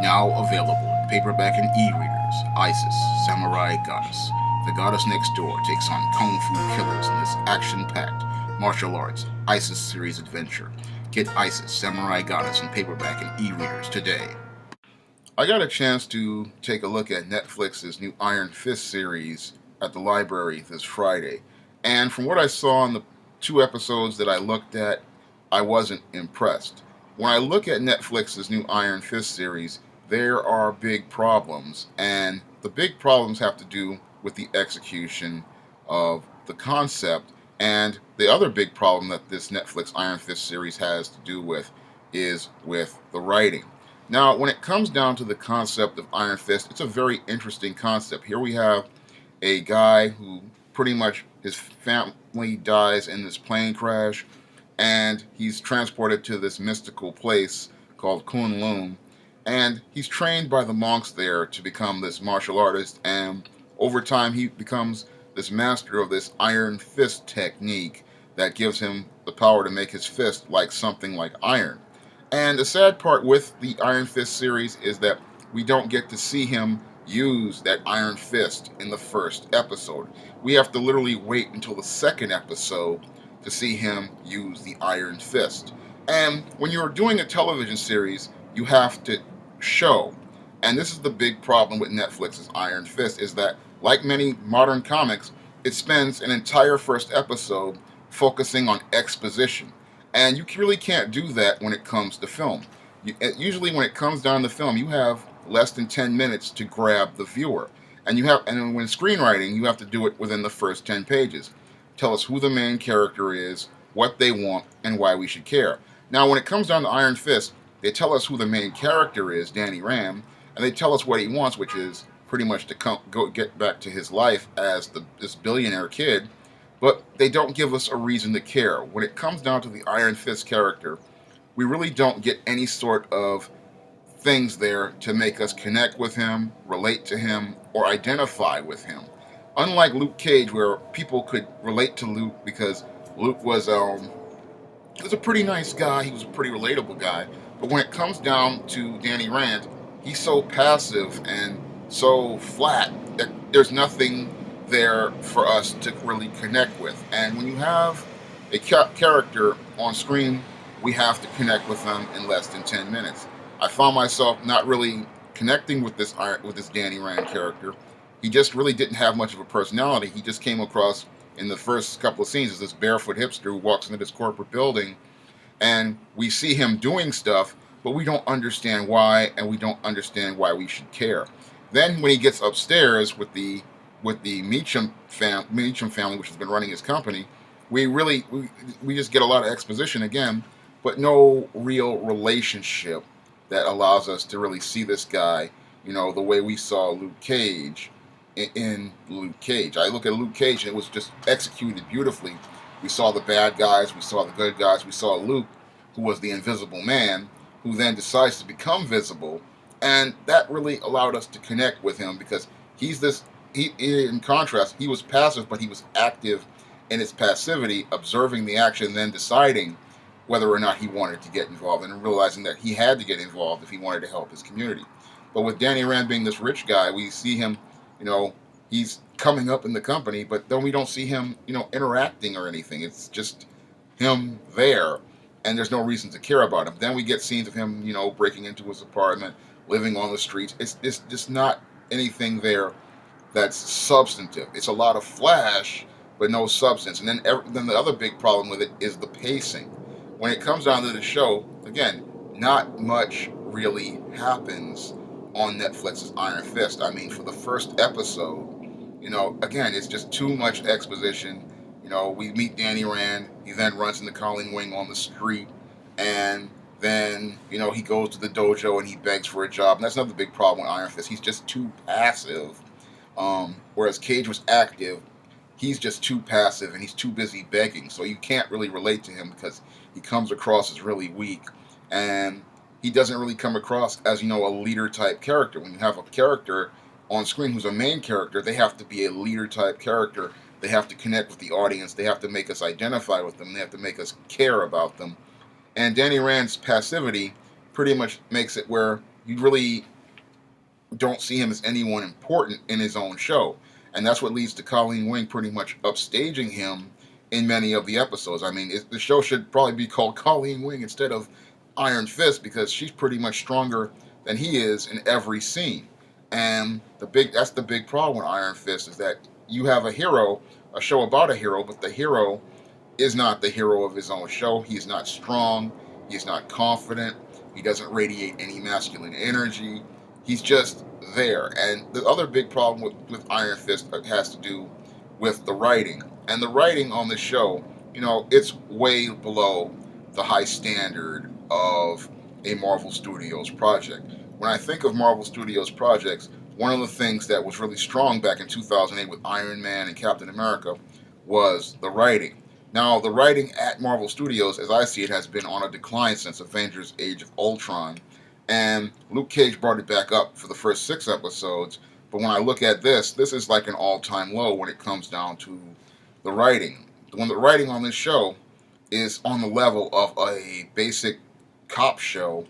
Now available in paperback and e-readers, Isis, Samurai Goddess. The goddess next door takes on kung fu killers in this action-packed martial arts Isis series adventure. Get Isis, Samurai Goddess in paperback and e-readers today. I got a chance to take a look at Netflix's new Iron Fist series at the library this Friday, and from what I saw in the two episodes that I looked at, I wasn't impressed. When I look at Netflix's new Iron Fist series, there are big problems, and the big problems have to do with the execution of the concept. And the other big problem that this Netflix Iron Fist series has to do with is with the writing. Now, when it comes down to the concept of Iron Fist, it's a very interesting concept. Here we have a guy who pretty much his family dies in this plane crash, and he's transported to this mystical place called Kunlun, and he's trained by the monks there to become this martial artist, and over time he becomes this master of this iron fist technique that gives him the power to make his fist like something like iron. And the sad part with the Iron Fist series is that we don't get to see him use that Iron Fist in the first episode. We have to literally wait until the second episode to see him use the Iron Fist. And when you're doing a television series, you have to show. And this is the big problem with Netflix's Iron Fist, is that, like many modern comics, it spends an entire first episode focusing on exposition. And you really can't do that when it comes to film. Usually when it comes down to film, you have less than 10 minutes to grab the viewer. And when screenwriting, you have to do it within the first 10 pages. Tell us who the main character is, what they want, and why we should care. Now, when it comes down to Iron Fist, they tell us who the main character is, Danny Rand, and they tell us what he wants, which is pretty much to go get back to his life as this billionaire kid, but they don't give us a reason to care. When it comes down to the Iron Fist character, we really don't get any sort of things there to make us connect with him, relate to him, or identify with him. Unlike Luke Cage, where people could relate to Luke because Luke was a pretty nice guy, he was a pretty relatable guy. But when it comes down to Danny Rand, he's so passive and so flat that there's nothing there for us to really connect with. And when you have a character on screen, we have to connect with them in less than 10 minutes. I found myself not really connecting with this Danny Rand character. He just really didn't have much of a personality. He just came across in the first couple of scenes as this barefoot hipster who walks into this corporate building, and we see him doing stuff, but we don't understand why, and we don't understand why we should care. Then when he gets upstairs with the Meacham family, which has been running his company, we just get a lot of exposition again, but no real relationship that allows us to really see this guy, the way we saw Luke Cage in Luke Cage. I look at Luke Cage and it was just executed beautifully. We saw the bad guys, we saw the good guys, we saw Luke, who was the invisible man, who then decides to become visible, and that really allowed us to connect with him because in contrast, he was passive, but he was active in his passivity, observing the action, then deciding whether or not he wanted to get involved, and realizing that he had to get involved if he wanted to help his community. But with Danny Rand being this rich guy, we see him, he's coming up in the company, but then we don't see him, interacting or anything. It's just him there, and there's no reason to care about him. Then we get scenes of him, breaking into his apartment, living on the streets. It's just not anything there that's substantive. It's a lot of flash, but no substance. And then the other big problem with it is the pacing. When it comes down to the show, again, not much really happens on Netflix's Iron Fist. I mean, for the first episode, again, it's just too much exposition. We meet Danny Rand. He then runs into Colleen Wing on the street, and then, he goes to the dojo and he begs for a job. And that's another big problem with Iron Fist. He's just too passive. Whereas Cage was active, he's just too passive and he's too busy begging. So you can't really relate to him because he comes across as really weak. And he doesn't really come across as, a leader type character. When you have a character on screen who's a main character, they have to be a leader type character. They have to connect with the audience. They have to make us identify with them. They have to make us care about them. And Danny Rand's passivity pretty much makes it where you really don't see him as anyone important in his own show. And that's what leads to Colleen Wing pretty much upstaging him in many of the episodes. I mean, the show should probably be called Colleen Wing instead of Iron Fist, because she's pretty much stronger than he is in every scene. And that's the big problem with Iron Fist, is that you have a hero, a show about a hero, but the hero is not the hero of his own show. He's not strong. He's not confident. He doesn't radiate any masculine energy. He's just there. And the other big problem with Iron Fist has to do with the writing. And the writing on this show, it's way below the high standard of a Marvel Studios project. When I think of Marvel Studios projects, one of the things that was really strong back in 2008 with Iron Man and Captain America was the writing. Now, the writing at Marvel Studios, as I see it, has been on a decline since Avengers Age of Ultron. And Luke Cage brought it back up for the first 6 episodes. But when I look at this is like an all-time low when it comes down to the writing. When the writing on this show is on the level of a basic cop show.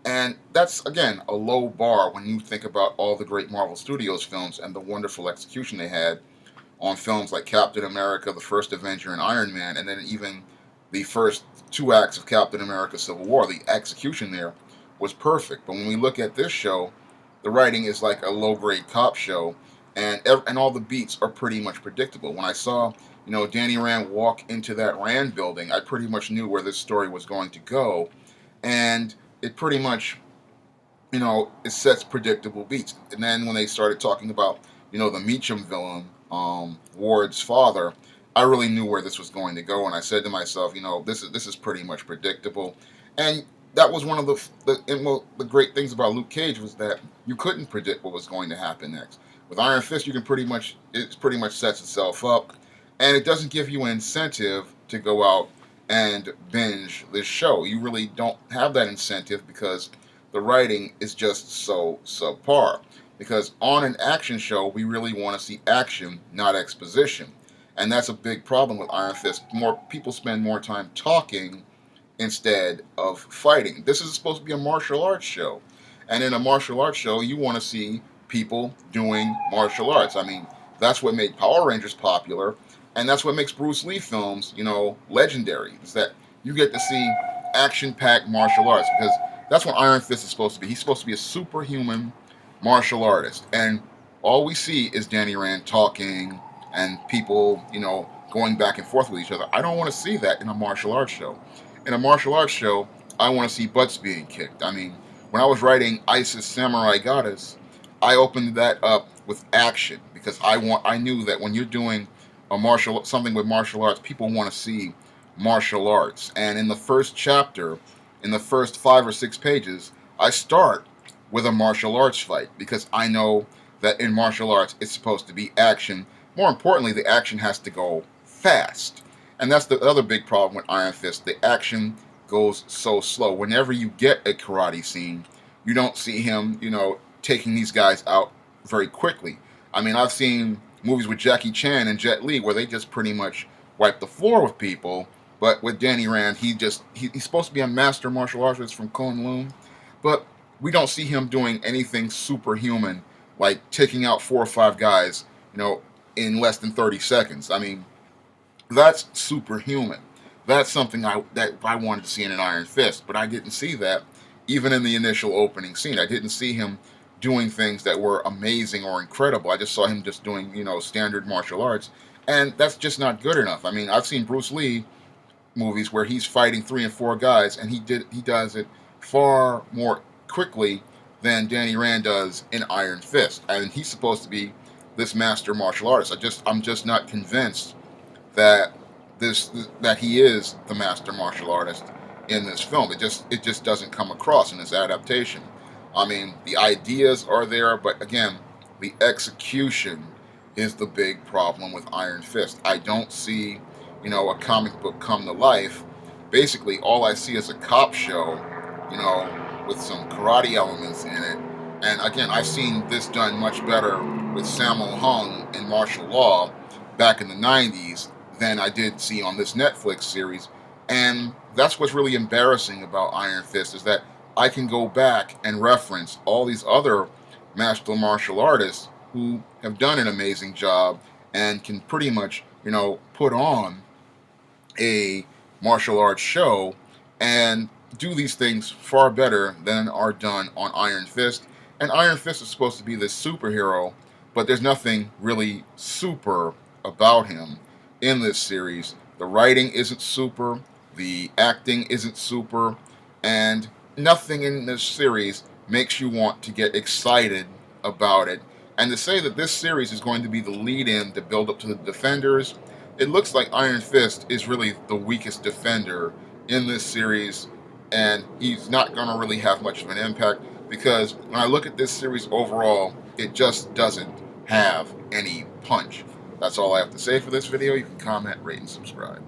And that's, again, a low bar when you think about all the great Marvel Studios films and the wonderful execution they had on films like Captain America, The First Avenger, and Iron Man, and then even the first 2 acts of Captain America Civil War. The execution there was perfect. But when we look at this show, the writing is like a low-grade cop show, and all the beats are pretty much predictable. When I saw, Danny Rand walk into that Rand building, I pretty much knew where this story was going to go, and it pretty much, it sets predictable beats. And then when they started talking about, the Meacham villain, Ward's father, I really knew where this was going to go, and I said to myself, this is pretty much predictable. And that was one of the great things about Luke Cage, was that you couldn't predict what was going to happen next. With Iron Fist, it pretty much sets itself up, and it doesn't give you an incentive to go out and binge this show. You really don't have that incentive because the writing is just so subpar. Because on an action show, we really want to see action, not exposition. And that's a big problem with Iron Fist. More people spend more time talking instead of fighting. This is supposed to be a martial arts show. And in a martial arts show, you want to see people doing martial arts. I mean, that's what made Power Rangers popular, and that's what makes Bruce Lee films, legendary, is that you get to see action-packed martial arts, because that's what Iron Fist is supposed to be. He's supposed to be a superhuman martial artist, and all we see is Danny Rand talking and people, going back and forth with each other. I don't want to see that in a martial arts show. In a martial arts show, I want to see butts being kicked. I mean, when I was writing Isis Samurai Goddess, I opened that up with action, because I knew that when you're doing something with martial arts, people want to see martial arts. And in the first chapter, in the first 5 or 6 pages, I start with a martial arts fight, because I know that in martial arts it's supposed to be action. More importantly, the action has to go fast. And that's the other big problem with Iron Fist. The action goes so slow. Whenever you get a karate scene, you don't see him, taking these guys out very quickly. I mean, I've seen movies with Jackie Chan and Jet Li where they just pretty much wipe the floor with people. But with Danny Rand, he's supposed to be a master martial artist from Kowloon, but we don't see him doing anything superhuman, like taking out 4 or 5 guys, in less than 30 seconds. I mean, that's superhuman. That's something that I wanted to see in an Iron Fist, but I didn't see that even in the initial opening scene. I didn't see him doing things that were amazing or incredible. I just saw him just doing, standard martial arts, and that's just not good enough. I mean, I've seen Bruce Lee movies where he's fighting 3 and 4 guys, and he does it far more quickly than Danny Rand does in Iron Fist. And he's supposed to be this master martial artist. I'm just not convinced that that he is the master martial artist in this film. It just doesn't come across in this adaptation. I mean, the ideas are there, but again, the execution is the big problem with Iron Fist. I don't see, a comic book come to life. Basically, all I see is a cop show, with some karate elements in it. And again, I've seen this done much better with Sammo Hung in martial law back in the 90s than I did see on this Netflix series. And that's what's really embarrassing about Iron Fist, is that I can go back and reference all these other master martial artists who have done an amazing job and can pretty much, put on a martial arts show and do these things far better than are done on Iron Fist. And Iron Fist is supposed to be this superhero, but there's nothing really super about him in this series. The writing isn't super, the acting isn't super, and nothing in this series makes you want to get excited about it. And to say that this series is going to be the lead in to build up to the Defenders, it looks like Iron Fist is really the weakest defender in this series, and he's not going to really have much of an impact because when I look at this series overall, it just doesn't have any punch. That's all I have to say for this video. You can comment, rate, and subscribe.